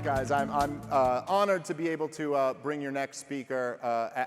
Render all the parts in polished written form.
Guys, I'm honored to be able to bring your next speaker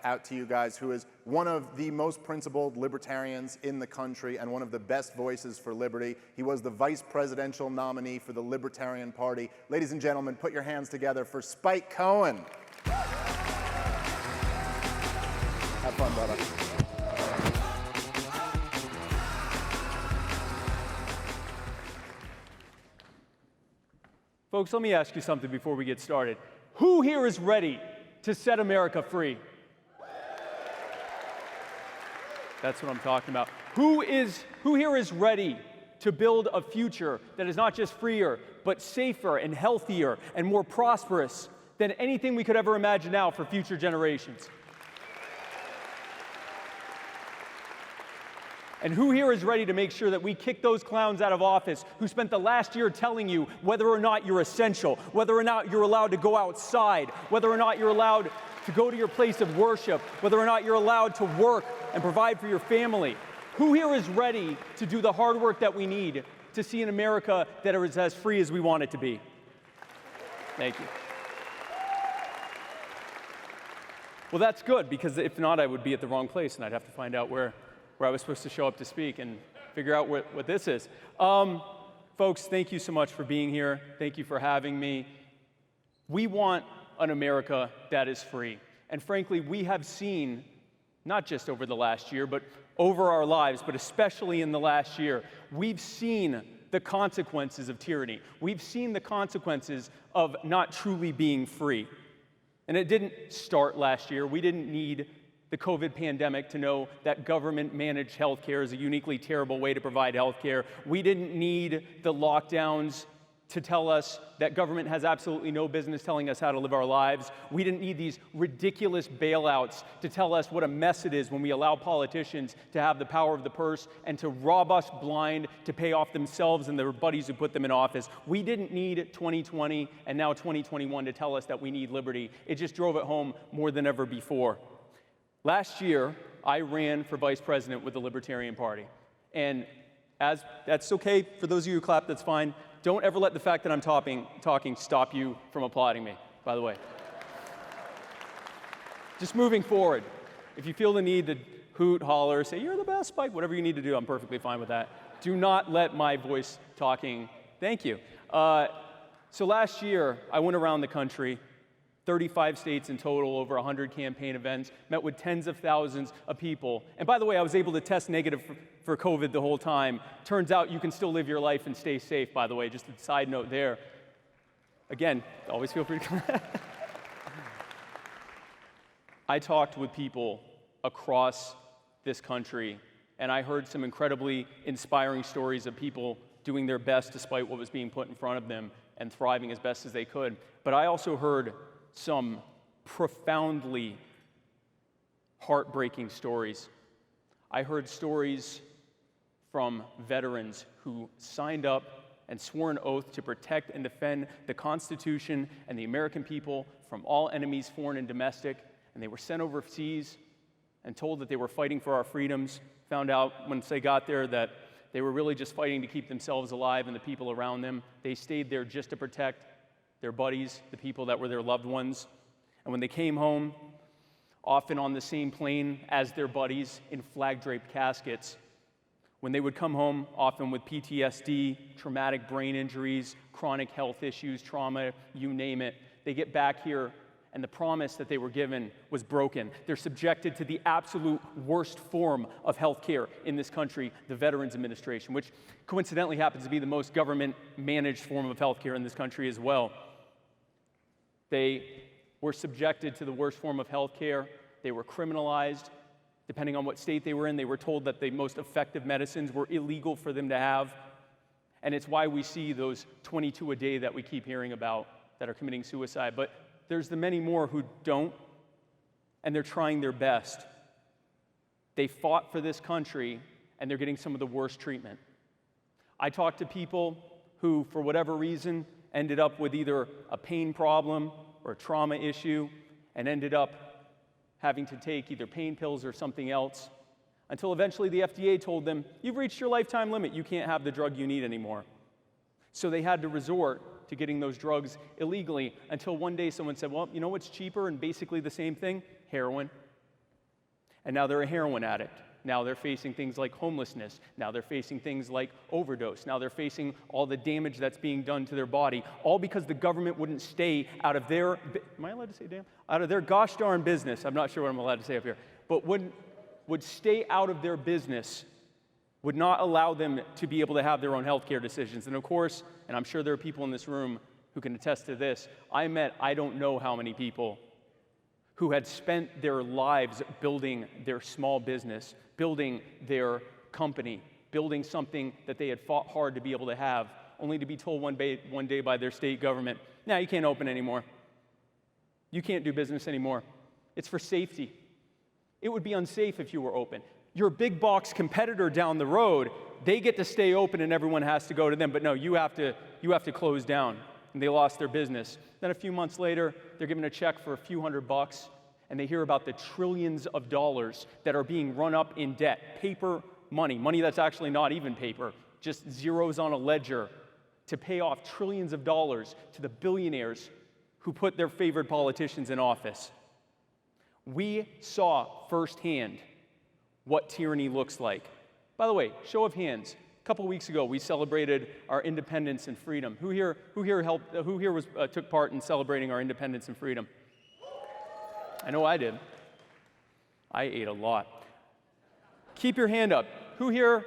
out to you guys, who is one of the most principled libertarians in the country and one of the best voices for liberty. He was the vice presidential nominee for the Libertarian Party. Ladies and gentlemen, put your hands together for Spike Cohen. Have fun, brother. Folks, let me ask you something before we get started. Who here is ready to set America free? That's what I'm talking about. Who here is ready to build a future that is not just freer, but safer and healthier and more prosperous than anything we could ever imagine now for future generations? And who here is ready to make sure that we kick those clowns out of office who spent the last year telling you whether or not you're essential, whether or not you're allowed to go outside, whether or not you're allowed to go to your place of worship, whether or not you're allowed to work and provide for your family? Who here is ready to do the hard work that we need to see an America that is as free as we want it to be? Thank you. Well, that's good, because if not, I would be at the wrong place and I'd have to find out where I was supposed to show up to speak and figure out what this is. Folks, thank you so much for being here. Thank you for having me. We want an America that is free. And frankly, we have seen, not just over the last year, but over our lives, but especially in the last year, we've seen the consequences of tyranny. We've seen the consequences of not truly being free. And it didn't start last year. We didn't need the COVID pandemic to know that government-managed healthcare is a uniquely terrible way to provide healthcare. We didn't need the lockdowns to tell us that government has absolutely no business telling us how to live our lives. We didn't need these ridiculous bailouts to tell us what a mess it is when we allow politicians to have the power of the purse and to rob us blind to pay off themselves and their buddies who put them in office. We didn't need 2020 and now 2021 to tell us that we need liberty. It just drove it home more than ever before. Last year, I ran for vice president with the Libertarian Party. And that's okay, for those of you who clap, that's fine. Don't ever let the fact that I'm talking stop you from applauding me, by the way. Just moving forward, if you feel the need to hoot, holler, say, you're the best, Spike, whatever you need to do, I'm perfectly fine with that. Do not let my voice talking, thank you. So last year, I went around the country, 35 states in total, over 100 campaign events, met with tens of thousands of people. And by the way, I was able to test negative for COVID the whole time. Turns out you can still live your life and stay safe, by the way, just a side note there. Again, always feel free to I talked with people across this country, and I heard some incredibly inspiring stories of people doing their best despite what was being put in front of them and thriving as best as they could. But I also heard some profoundly heartbreaking stories. I heard stories from veterans who signed up and swore an oath to protect and defend the Constitution and the American people from all enemies, foreign and domestic, and they were sent overseas and told that they were fighting for our freedoms, found out once they got there that they were really just fighting to keep themselves alive and the people around them. They stayed there just to protect their buddies, the people that were their loved ones. And when they came home, often on the same plane as their buddies in flag-draped caskets, when they would come home, often with PTSD, traumatic brain injuries, chronic health issues, trauma, you name it, they get back here and the promise that they were given was broken. They're subjected to the absolute worst form of health care in this country, the Veterans Administration, which coincidentally happens to be the most government-managed form of health care in this country as well. They were subjected to the worst form of health care. They were criminalized. Depending on what state they were in, they were told that the most effective medicines were illegal for them to have. And it's why we see those 22 a day that we keep hearing about that are committing suicide. But there's the many more who don't, and they're trying their best. They fought for this country, and they're getting some of the worst treatment. I talked to people who, for whatever reason, ended up with either a pain problem or a trauma issue and ended up having to take either pain pills or something else until eventually the FDA told them, you've reached your lifetime limit, you can't have the drug you need anymore. So they had to resort to getting those drugs illegally, until one day someone said, well, you know what's cheaper and basically the same thing? Heroin. And now they're a heroin addict. Now they're facing things like homelessness. Now they're facing things like overdose. Now they're facing all the damage that's being done to their body, all because the government wouldn't stay out of their, am I allowed to say damn? Out of their gosh darn business. I'm not sure what I'm allowed to say up here. But would stay out of their business, would not allow them to be able to have their own healthcare decisions. And of course, and I'm sure there are people in this room who can attest to this, I don't know how many people who had spent their lives building their small business, building their company, building something that they had fought hard to be able to have, only to be told one day by their state government, "Nah, you can't open anymore. You can't do business anymore. It's for safety." It would be unsafe if you were open. Your big box competitor down the road, they get to stay open and everyone has to go to them, but no, you have to close down. And they lost their business. Then a few months later, they're given a check for a few $100, and they hear about the trillions of dollars that are being run up in debt, paper money that's actually not even paper, just zeros on a ledger, to pay off trillions of dollars to the billionaires who put their favorite politicians in office. We saw firsthand what tyranny looks like. By the way, show of hands. A couple weeks ago, we celebrated our independence and freedom. Who here took part in celebrating our independence and freedom? I know I did. I ate a lot. Keep your hand up. Who here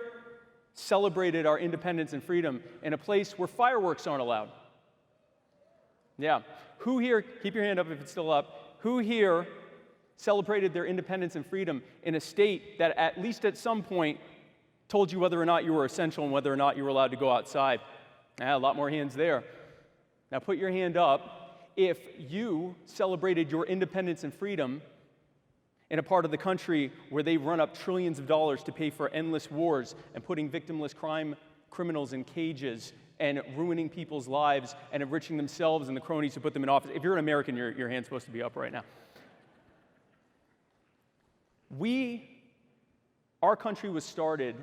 celebrated our independence and freedom in a place where fireworks aren't allowed? Yeah. Who here, keep your hand up if it's still up, who here celebrated their independence and freedom in a state that at least at some point told you whether or not you were essential and whether or not you were allowed to go outside? A lot more hands there. Now put your hand up if you celebrated your independence and freedom in a part of the country where they run up trillions of dollars to pay for endless wars and putting victimless criminals in cages and ruining people's lives and enriching themselves and the cronies who put them in office. If you're an American, your hand's supposed to be up right now. Our country was started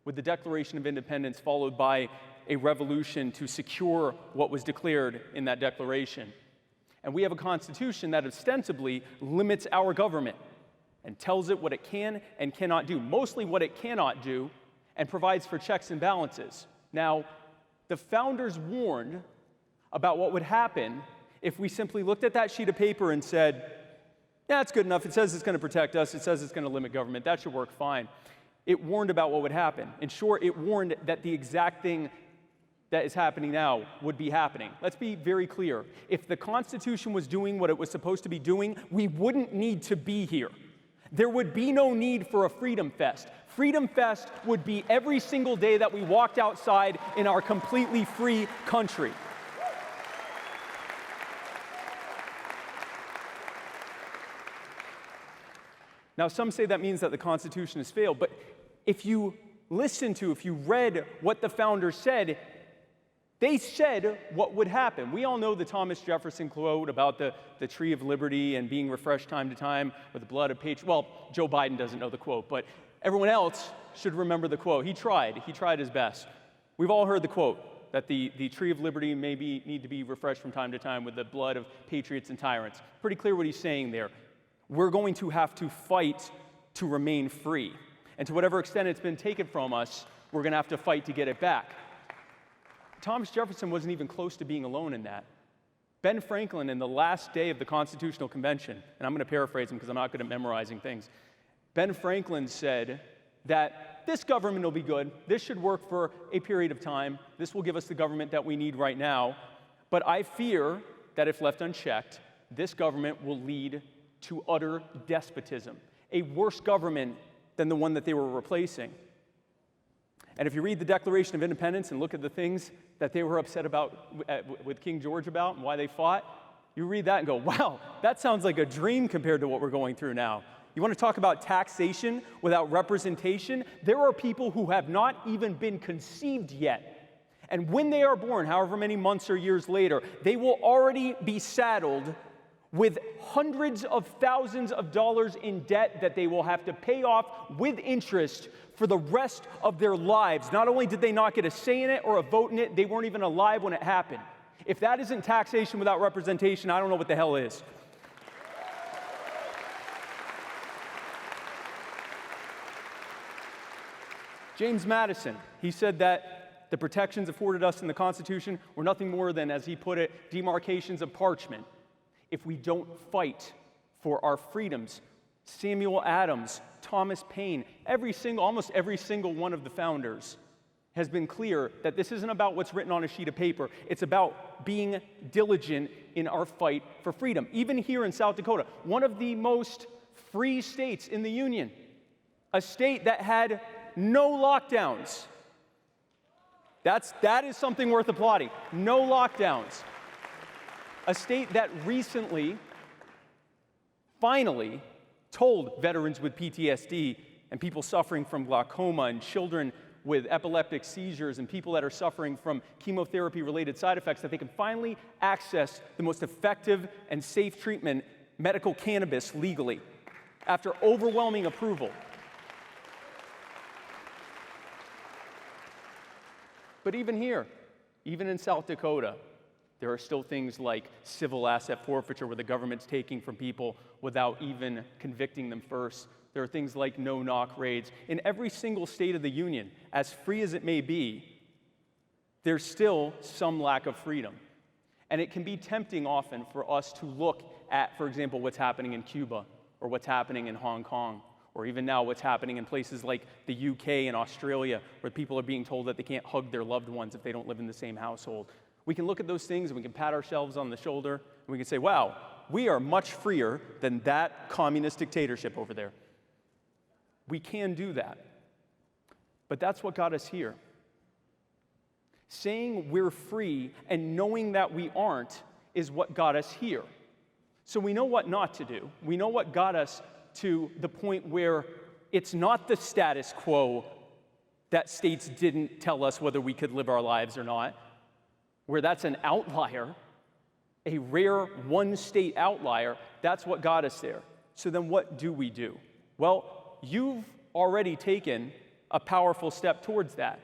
with the Declaration of Independence, followed by a revolution to secure what was declared in that declaration. And we have a constitution that ostensibly limits our government and tells it what it can and cannot do, mostly what it cannot do, and provides for checks and balances. Now, the founders warned about what would happen if we simply looked at that sheet of paper and said, yeah, it's good enough. It says it's going to protect us. It says it's going to limit government. That should work fine. It warned about what would happen. In short, it warned that the exact thing that is happening now would be happening. Let's be very clear. If the Constitution was doing what it was supposed to be doing, we wouldn't need to be here. There would be no need for a FreedomFest. FreedomFest would be every single day that we walked outside in our completely free country. Now, some say that means that the Constitution has failed, but if you read what the founders said, they said what would happen. We all know the Thomas Jefferson quote about the tree of liberty and being refreshed time to time with the blood of patriots. Well, Joe Biden doesn't know the quote, but everyone else should remember the quote. He tried his best. We've all heard the quote that the tree of liberty need to be refreshed from time to time with the blood of patriots and tyrants. Pretty clear what he's saying there. We're going to have to fight to remain free. And to whatever extent it's been taken from us, we're going to have to fight to get it back. Thomas Jefferson wasn't even close to being alone in that. Ben Franklin, in the last day of the Constitutional Convention, and I'm going to paraphrase him because I'm not good at memorizing things, Ben Franklin said that this government will be good, this should work for a period of time, this will give us the government that we need right now, but I fear that if left unchecked, this government will lead to utter despotism, a worse government than the one that they were replacing. And if you read the Declaration of Independence and look at the things that they were upset about with King George about and why they fought, you read that and go, wow, that sounds like a dream compared to what we're going through now. You want to talk about taxation without representation? There are people who have not even been conceived yet. And when they are born, however many months or years later, they will already be saddled with hundreds of thousands of dollars in debt that they will have to pay off with interest for the rest of their lives. Not only did they not get a say in it or a vote in it, they weren't even alive when it happened. If that isn't taxation without representation, I don't know what the hell is. James Madison, he said that the protections afforded us in the Constitution were nothing more than, as he put it, demarcations of parchment. If we don't fight for our freedoms, Samuel Adams, Thomas Paine, almost every single one of the founders has been clear that this isn't about what's written on a sheet of paper. It's about being diligent in our fight for freedom. Even here in South Dakota, one of the most free states in the Union, a state that had no lockdowns. That is something worth applauding. No lockdowns. A state that recently, finally, told veterans with PTSD and people suffering from glaucoma and children with epileptic seizures and people that are suffering from chemotherapy-related side effects that they can finally access the most effective and safe treatment, medical cannabis, legally, after overwhelming approval. But even here, even in South Dakota, there are still things like civil asset forfeiture where the government's taking from people without even convicting them first. There are things like no-knock raids. In every single state of the union, as free as it may be, there's still some lack of freedom. And it can be tempting often for us to look at, for example, what's happening in Cuba or what's happening in Hong Kong, or even now what's happening in places like the UK and Australia, where people are being told that they can't hug their loved ones if they don't live in the same household. We can look at those things and we can pat ourselves on the shoulder and we can say, wow, we are much freer than that communist dictatorship over there. We can do that. But that's what got us here. Saying we're free and knowing that we aren't is what got us here. So we know what not to do. We know what got us to the point where it's not the status quo that states didn't tell us whether we could live our lives or not, where that's an outlier, a rare one-state outlier. That's what got us there. So then what do we do? Well, you've already taken a powerful step towards that.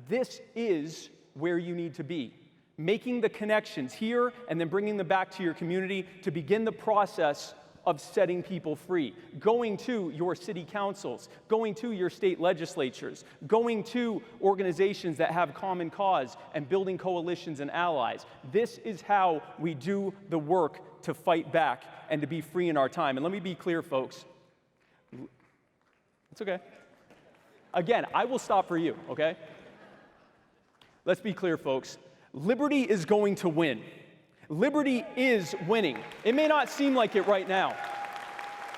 This is where you need to be. Making the connections here and then bringing them back to your community to begin the process of setting people free. Going to your city councils, going to your state legislatures, going to organizations that have common cause and building coalitions and allies. This is how we do the work to fight back and to be free in our time. And let me be clear, folks. It's okay. Again, I will stop for you, okay? Let's be clear, folks. Liberty is going to win. Liberty is winning. It may not seem like it right now.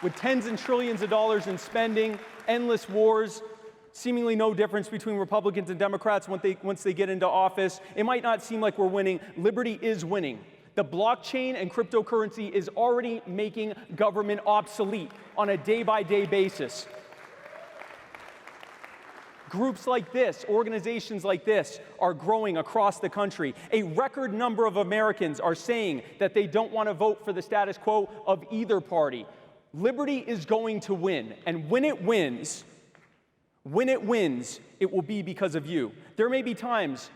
With tens and trillions of dollars in spending, endless wars, seemingly no difference between Republicans and Democrats once they get into office, it might not seem like we're winning. Liberty is winning. The blockchain and cryptocurrency is already making government obsolete on a day-by-day basis. Groups like this, organizations like this, are growing across the country. A record number of Americans are saying that they don't want to vote for the status quo of either party. Liberty is going to win, and when it wins, it will be because of you. There may be times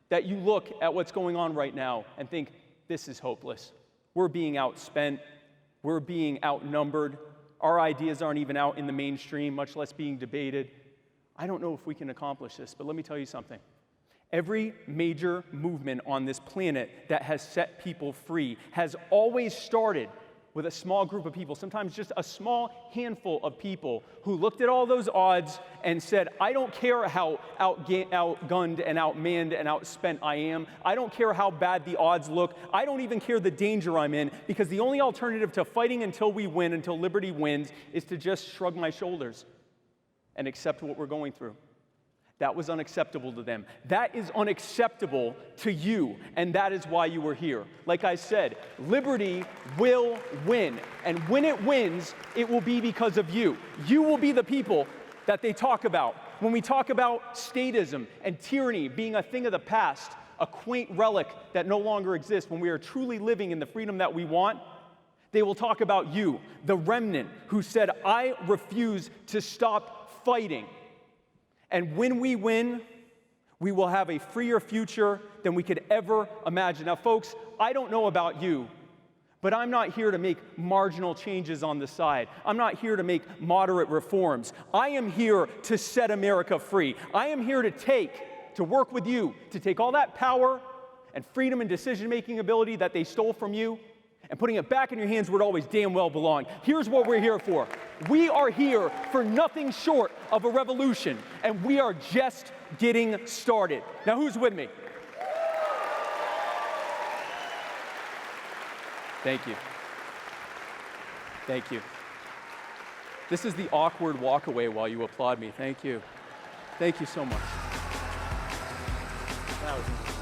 that you look at what's going on right now and think, this is hopeless. We're being outspent. We're being outnumbered. Our ideas aren't even out in the mainstream, much less being debated. I don't know if we can accomplish this, but let me tell you something. Every major movement on this planet that has set people free has always started with a small group of people, sometimes just a small handful of people who looked at all those odds and said, I don't care how outgunned and outmanned and outspent I am. I don't care how bad the odds look. I don't even care the danger I'm in, because the only alternative to fighting until we win, until liberty wins, is to just shrug my shoulders and accept what we're going through. That was unacceptable to them. That is unacceptable to you, and that is why you were here. Like I said, liberty will win, and when it wins, it will be because of you. You will be the people that they talk about. When we talk about statism and tyranny being a thing of the past, a quaint relic that no longer exists, when we are truly living in the freedom that we want, they will talk about you, the remnant who said, I refuse to stop fighting. And when we win, we will have a freer future than we could ever imagine. Now, folks, I don't know about you, but I'm not here to make marginal changes on the side. I'm not here to make moderate reforms. I am here to set America free. I am here to work with you, to take all that power and freedom and decision-making ability that they stole from you and putting it back in your hands where it always damn well belonged. Here's what we're here for. We are here for nothing short of a revolution, and we are just getting started. Now, who's with me? Thank you. Thank you. This is the awkward walk away while you applaud me. Thank you. Thank you so much. That was